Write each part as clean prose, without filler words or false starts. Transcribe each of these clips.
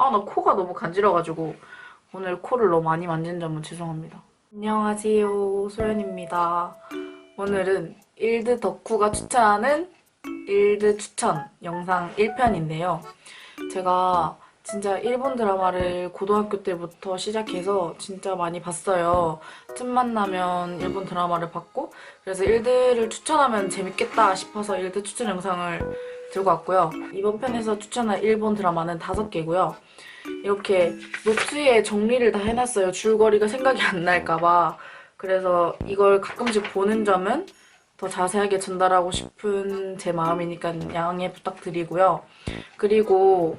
아, 나 코가 너무 간지러가지고 오늘 코를 너무 많이 만진 점은 죄송합니다. 안녕하세요, 소연입니다. 오늘은 일드 덕후가 추천하는 일드 추천 영상 1편인데요. 제가 진짜 일본 드라마를 고등학교 때부터 시작해서 진짜 많이 봤어요. 틈만 나면 일본 드라마를 봤고, 그래서 일드를 추천하면 재밌겠다 싶어서 일드 추천 영상을 들고 왔고요. 이번 편에서 추천할 일본 드라마는 5개고요. 이렇게 노트에 정리를 다 해놨어요. 줄거리가 생각이 안 날까봐. 그래서 이걸 가끔씩 보는 점은 더 자세하게 전달하고 싶은 제 마음이니까 양해 부탁드리고요. 그리고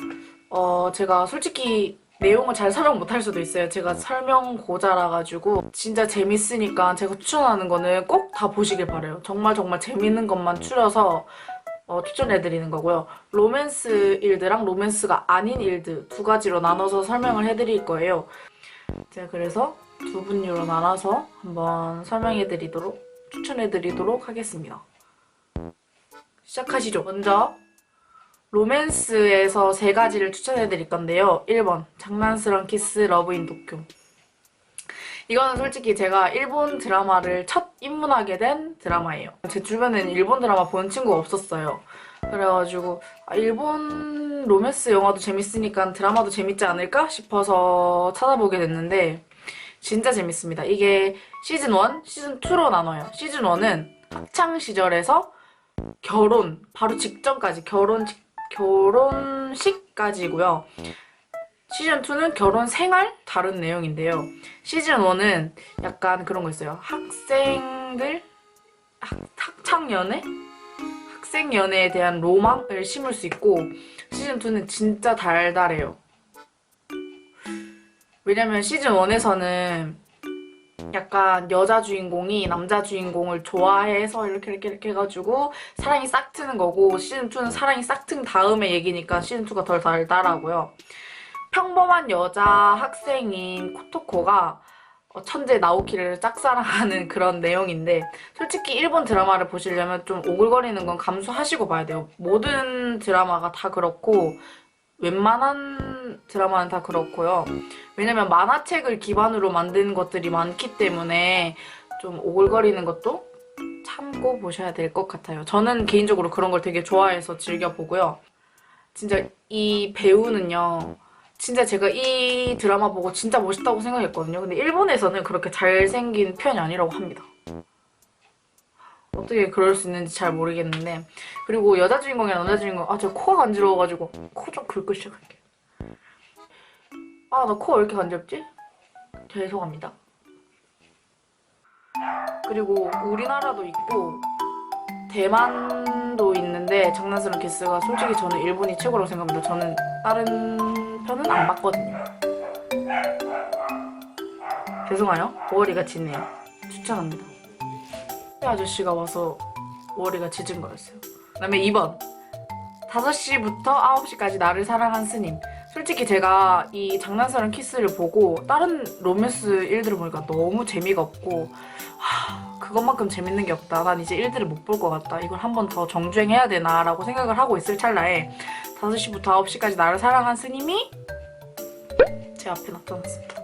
제가 솔직히 내용을 잘 설명 못할 수도 있어요. 제가 설명 고자라 가지고 진짜 재밌으니까 제가 추천하는 거는 꼭 다 보시길 바래요. 정말 정말 재밌는 것만 추려서 추천해드리는 거고요. 로맨스 일드랑 로맨스가 아닌 일드 두 가지로 나눠서 설명을 해드릴 거예요. 제가 그래서 두 분류로 나눠서 한번 추천해드리도록 하겠습니다. 시작하시죠. 먼저 로맨스에서 3가지를 추천해드릴 건데요. 1번 장난스런 키스 러브인 도쿄. 이거는 솔직히 제가 일본 드라마를 첫 입문하게 된 드라마예요. 제 주변에는 일본 드라마 보는 친구가 없었어요. 그래가지고 일본 로맨스 영화도 재밌으니까 드라마도 재밌지 않을까 싶어서 찾아보게 됐는데 진짜 재밌습니다. 이게 시즌 1, 시즌 2로 나눠요. 시즌 1은 학창 시절에서 결혼 바로 직전까지 결혼식까지고요. 시즌 2는 결혼 생활 다른 내용인데요. 시즌 1은 약간 그런 거 있어요. 학생들 학창 연애? 학생 연애에 대한 로망을 심을 수 있고 시즌 2는 진짜 달달해요. 왜냐면 시즌 1에서는 약간 여자 주인공이 남자 주인공을 좋아해서 이렇게 해가지고 사랑이 싹 트는 거고 시즌 2는 사랑이 싹 튼 다음의 얘기니까 시즌 2가 덜 달달하고요. 평범한 여자 학생인 코토코가 천재 나오키를 짝사랑하는 그런 내용인데 솔직히 일본 드라마를 보시려면 좀 오글거리는 건 감수하시고 봐야 돼요. 모든 드라마가 다 그렇고 웬만한 드라마는 다 그렇고요. 왜냐면 만화책을 기반으로 만든 것들이 많기 때문에 좀 오글거리는 것도 참고 보셔야 될 것 같아요. 저는 개인적으로 그런 걸 되게 좋아해서 즐겨보고요. 진짜 이 배우는요. 진짜 제가 이 드라마 보고 진짜 멋있다고 생각했거든요. 근데 일본에서는 그렇게 잘생긴 편이 아니라고 합니다. 어떻게 그럴 수 있는지 잘 모르겠는데 그리고 여자 주인공이랑 남자 주인공 저 코가 간지러워가지고 코 좀 긁고 시작할게요. 나 코 왜 이렇게 간지럽지? 죄송합니다. 그리고 우리나라도 있고 대만도 있는데 장난스러운 키스가 솔직히 저는 일본이 최고라고 생각합니다. 저는 다른 편은 안 봤거든요. 죄송해요. 머리가 지네요. 추천합니다. 아저씨가 와서 머리가 짖은 거였어요. 그 다음에 2번 5시부터 9시까지 나를 사랑한 스님. 솔직히 제가 이 장난스러운 키스를 보고 다른 로맨스 일들을 보니까 너무 재미가 없고 그것만큼 재밌는 게 없다. 난 이제 일들을 못 볼 것 같다. 이걸 한 번 더 정주행해야 되나 라고 생각을 하고 있을 찰나에 5시부터 9시까지 나를 사랑한 스님이 제 앞에 나타났습니다.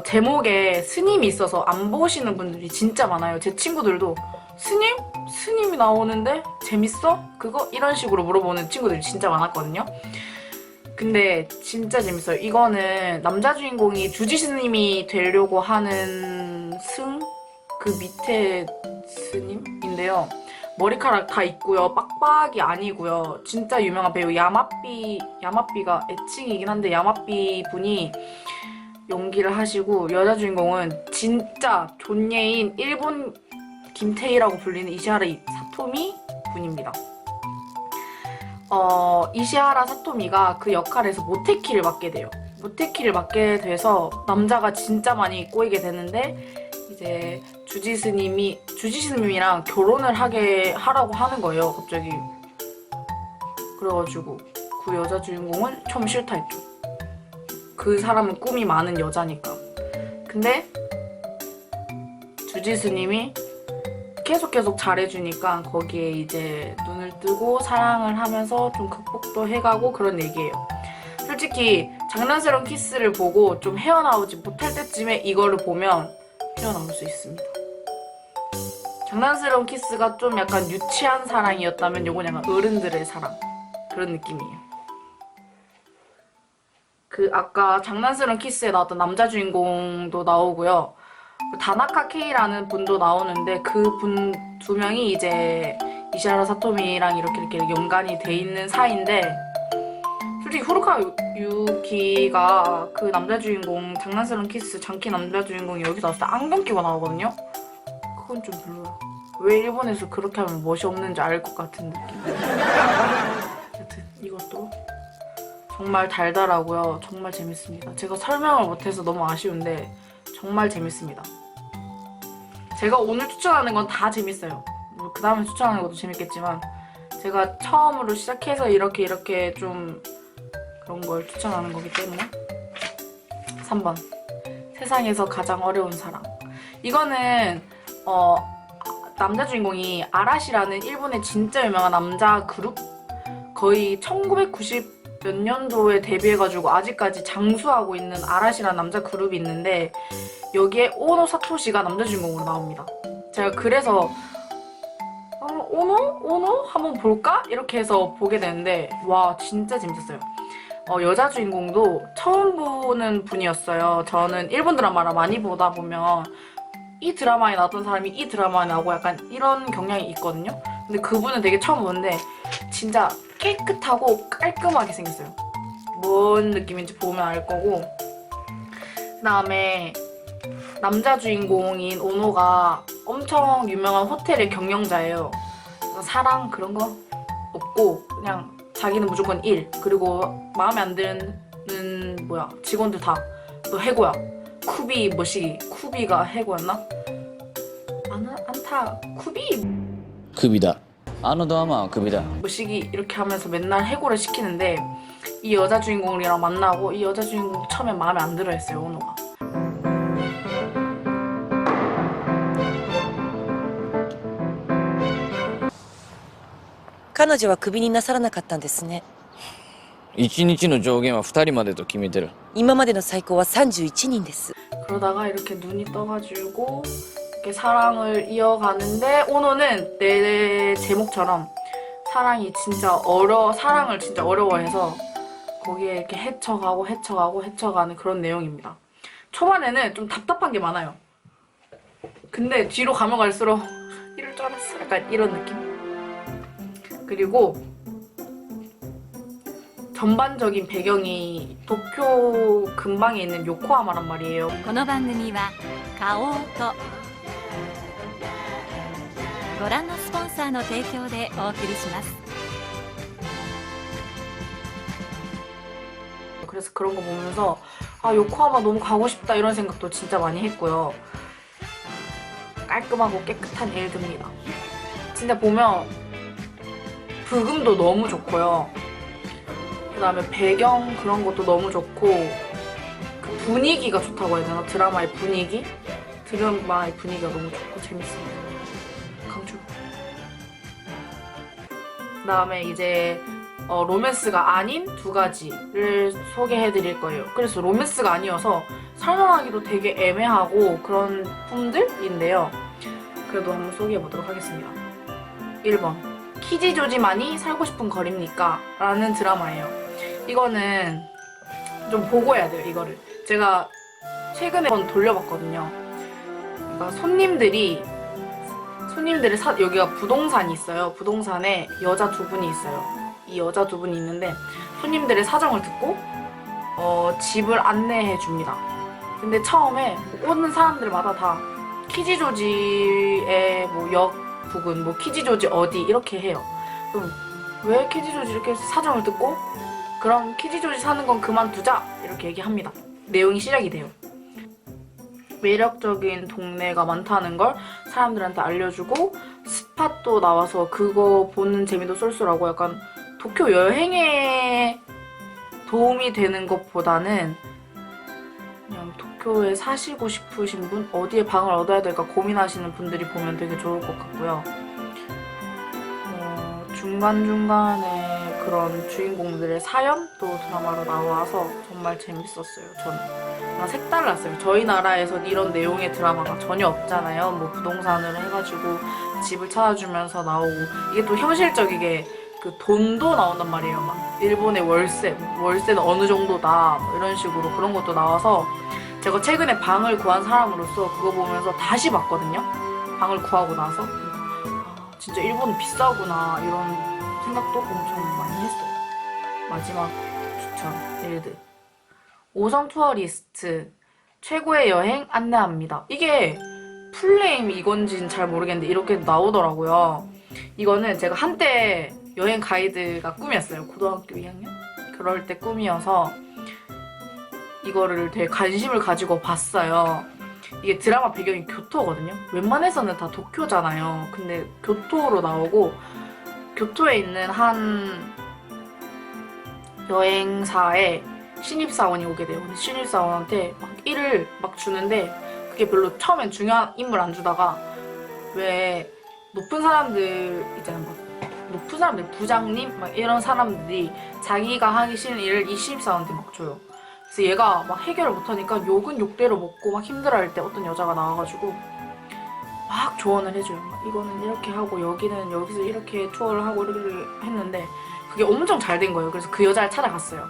제목에 스님이 있어서 안 보시는 분들이 진짜 많아요. 제 친구들도 스님? 스님이 나오는데 재밌어? 그거? 이런 식으로 물어보는 친구들이 진짜 많았거든요. 근데 진짜 재밌어요. 이거는 남자 주인공이 주지 스님이 되려고 하는 그 밑에 스님인데요. 머리카락 다 있고요. 빡빡이 아니고요. 진짜 유명한 배우 야마삐가 애칭이긴 한데 야마삐 분이 연기를 하시고 여자 주인공은 진짜 존예인 일본 김태희라고 불리는 이시하라 사토미 분입니다. 이시하라 사토미가 그 역할에서 모테키를 맡게 돼요. 모테키를 맡게 돼서 남자가 진짜 많이 꼬이게 되는데 이제 주지 스님이랑 결혼을 하라고 하는 거예요. 갑자기. 그래가지고 그 여자 주인공은 처음 싫다 했죠. 그 사람은 꿈이 많은 여자니까. 근데 주지 스님이 계속 잘해주니까 거기에 이제 눈을 뜨고 사랑을 하면서 좀 극복도 해가고 그런 얘기예요. 솔직히 장난스러운 키스를 보고 좀 헤어나오지 못할 때쯤에 이거를 보면 헤어나올 수 있습니다. 장난스러운 키스가 좀 약간 유치한 사랑이었다면 요건 약간 어른들의 사랑 그런 느낌이에요. 그 아까 장난스러운 키스에 나왔던 남자 주인공도 나오고요. 다나카 케이라는 분도 나오는데 그 분 두 명이 이제 이시하라 사토미랑 이렇게 연관이 돼 있는 사이인데, 솔직히 후루카 유키가 그 남자 주인공 장난스러운 키스 장키 남자 주인공이 여기서 나왔을 때 안경 끼고 나오거든요. 그건 좀 별로야. 왜 일본에서 그렇게 하면 멋이 없는지 알 것 같은 느낌. 여튼 이것도 정말 달달하고요. 정말 재밌습니다. 제가 설명을 못해서 너무 아쉬운데 정말 재밌습니다. 제가 오늘 추천하는 건 다 재밌어요. 그 다음에 추천하는 것도 재밌겠지만 제가 처음으로 시작해서 이렇게 좀 그런 걸 추천하는 거기 때문에. 3번 세상에서 가장 어려운 사랑. 이거는 남자 주인공이 아라시라는 일본의 진짜 유명한 남자 그룹, 거의 1990 몇 년도에 데뷔해가지고 아직까지 장수하고 있는 아라시라는 남자 그룹이 있는데 여기에 오노 사토시가 남자 주인공으로 나옵니다. 제가 그래서 오노? 한번 볼까? 이렇게 해서 보게 되는데 와 진짜 재밌었어요. 여자 주인공도 처음 보는 분이었어요. 저는 일본 드라마를 많이 보다 보면 이 드라마에 나왔던 사람이 이 드라마에 나오고 약간 이런 경향이 있거든요. 근데 그분은 되게 처음 보는데 진짜 깨끗하고 깔끔하게 생겼어요. 뭔 느낌인지 보면 알 거고. 그 다음에 남자 주인공인 오노가 엄청 유명한 호텔의 경영자예요. 사랑 그런 거 없고 그냥 자기는 무조건 일, 그리고 마음에 안 드는 직원들 다 너 해고야. 쿠비 뭐시기, 쿠비가 해고였나? 안타 쿠비 クビだあのドアマンはクビだ 뭐시기 이렇게 하면서 맨날 해고를 시키는데 이 여자 주인공이랑 만나고 이 여자 주인공 처음에 마음에 안 들어 했어요, 오노가.彼女はクビになさらなかったんですね。1日の上限は2人までと決めてる今までの最高は31人です。 그러다가 이렇게 눈이 떠가지고 이렇게 사랑을 이어가는데 오노는 내 제목처럼 사랑이 진짜 사랑을 진짜 어려워해서 거기에 이렇게 헤쳐가는 그런 내용입니다. 초반에는 좀 답답한 게 많아요. 근데 뒤로 가면 갈수록 이럴 줄 알았어. 약간 이런 느낌. 그리고 전반적인 배경이 도쿄 근방에 있는 요코하마란 말이에요. この番組は花王とご覧のスポンサーの提供でお送りします。 그래서 그런 거 보면서 아 요코하마 너무 가고 싶다 이런 생각도 진짜 많이 했고요. 깔끔하고 깨끗한 일드입니다. 진짜 보면 브금도 너무 좋고요. 그 다음에 배경 그런 것도 너무 좋고 그 분위기가 좋다고 해야 되나? 드라마의 분위기가 너무 좋고 재밌습니다. 강추. 그 다음에 이제 로맨스가 아닌 두 가지를 소개해드릴 거예요. 그래서 로맨스가 아니어서 설명하기도 되게 애매하고 그런 품들인데요. 그래도 한번 소개해보도록 하겠습니다. 1번 키지조지만이 살고 싶은 거리입니까? 라는 드라마예요. 이거는 좀 보고 해야 돼요. 이거를 제가 최근에 한번 돌려봤거든요. 그러니까 손님들이 여기가 부동산이 있어요. 부동산에 여자 두 분이 있어요. 이 여자 두 분이 있는데 손님들의 사정을 듣고 집을 안내해 줍니다. 근데 처음에 오는 사람들마다 다 키지조지의 역 부근, 키지조지 어디 이렇게 해요. 그럼 왜 키지조지 이렇게 사정을 듣고 그럼 키지조지 사는 건 그만두자 이렇게 얘기합니다. 내용이 시작이 돼요. 매력적인 동네가 많다는 걸 사람들한테 알려주고 스팟도 나와서 그거 보는 재미도 쏠쏠하고 약간 도쿄 여행에 도움이 되는 것보다는 그냥 도쿄에 사시고 싶으신 분, 어디에 방을 얻어야 될까 고민하시는 분들이 보면 되게 좋을 것 같고요. 중간중간에 그런 주인공들의 사연도 드라마로 나와서 정말 재밌었어요. 전 정말 색달랐어요. 저희 나라에선 이런 내용의 드라마가 전혀 없잖아요. 뭐 부동산을 해가지고 집을 찾아주면서 나오고 이게 또 현실적이게 그 돈도 나온단 말이에요. 막 일본의 월세는 어느 정도다 뭐 이런 식으로 그런 것도 나와서 제가 최근에 방을 구한 사람으로서 그거 보면서 다시 봤거든요. 방을 구하고 나서 진짜 일본은 비싸구나 이런 생각도 엄청 많이 했어요. 마지막 추천 일드 5성 투어리스트 최고의 여행 안내합니다. 이게 풀네임이 이건지는 잘 모르겠는데 이렇게 나오더라고요. 이거는 제가 한때 여행 가이드가 꿈이었어요. 고등학교 2학년? 그럴 때 꿈이어서 이거를 되게 관심을 가지고 봤어요. 이게 드라마 배경이 교토거든요. 웬만해서는 다 도쿄잖아요. 근데 교토로 나오고 교토에 있는 한 여행사에 신입사원이 오게 돼요. 근데 신입사원한테 막 일을 막 주는데 그게 별로 처음엔 중요한 인물 안 주다가 왜 높은 사람들 있잖아요. 막 높은 사람들, 부장님 막 이런 사람들이 자기가 하기 싫은 일을 이 신입사원한테 막 줘요. 그래서 얘가 막 해결을 못하니까 욕은 욕대로 먹고 막 힘들어할 때 어떤 여자가 나와가지고 막 조언을 해줘요. 막 이거는 이렇게 하고 여기는 여기서 이렇게 투어를 하고 이렇게 했는데 그게 엄청 잘 된 거예요. 그래서 그 여자를 찾아갔어요.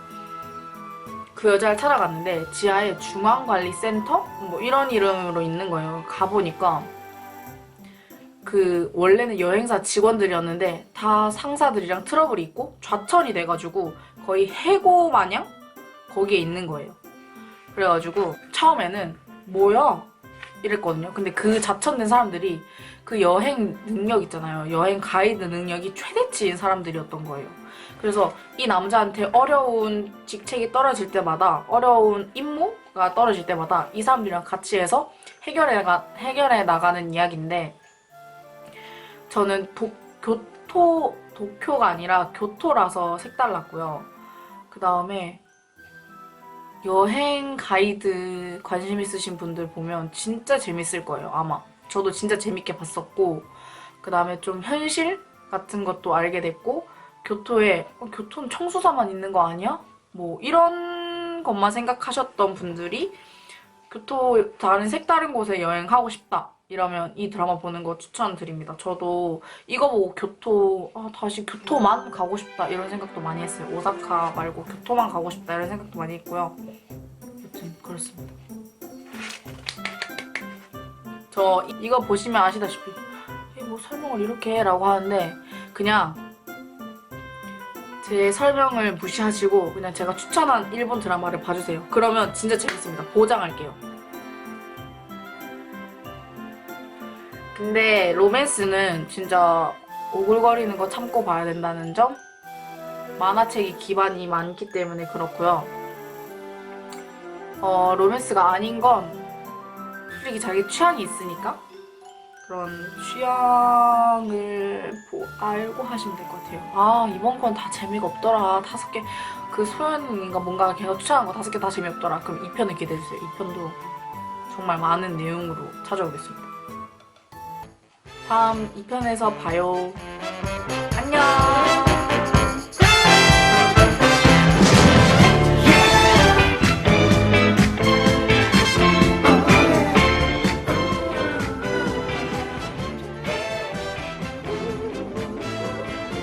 그 여자를 찾아갔는데 지하에 중앙관리센터? 뭐 이런 이름으로 있는 거예요. 가보니까 그 원래는 여행사 직원들이었는데 다 상사들이랑 트러블이 있고 좌천이 돼가지고 거의 해고 마냥 거기에 있는 거예요. 그래가지고 처음에는 뭐야? 이랬거든요. 근데 그 좌천된 사람들이 그 여행 능력 있잖아요. 여행 가이드 능력이 최대치인 사람들이었던 거예요. 그래서 이 남자한테 어려운 직책이 떨어질 때마다 어려운 임무가 떨어질 때마다 이 사람들이랑 같이 해서 해결해 나가는 이야기인데 저는 도쿄가 아니라 교토라서 색달랐고요. 그 다음에 여행 가이드 관심 있으신 분들 보면 진짜 재밌을 거예요, 아마. 저도 진짜 재밌게 봤었고, 그 다음에 좀 현실 같은 것도 알게 됐고, 교토에, 교토는 청소사만 있는 거 아니야? 뭐, 이런 것만 생각하셨던 분들이 교토 다른 색다른 곳에 여행하고 싶다. 이러면 이 드라마 보는 거 추천드립니다. 저도 이거 보고 다시 교토만 가고 싶다 이런 생각도 많이 했어요. 오사카 말고 교토만 가고 싶다 이런 생각도 많이 했고요. 여튼 그렇습니다. 저 이거 보시면 아시다시피 뭐 설명을 이렇게 해라고 하는데 그냥 제 설명을 무시하시고 그냥 제가 추천한 일본 드라마를 봐주세요. 그러면 진짜 재밌습니다. 보장할게요. 근데 로맨스는 진짜 오글거리는 거 참고 봐야 된다는 점? 만화책이 기반이 많기 때문에 그렇고요. 로맨스가 아닌 건 솔직히 자기 취향이 있으니까 그런 취향을 알고 하시면 될 것 같아요. 아 이번 건 다 재미가 없더라. 5개 그 소연인가 뭔가 걔가 추천한 거 5개 다 재미없더라. 그럼 2편을 기대해주세요. 2편도 정말 많은 내용으로 찾아오겠습니다. 다음 2편에서 봐요. 안녕.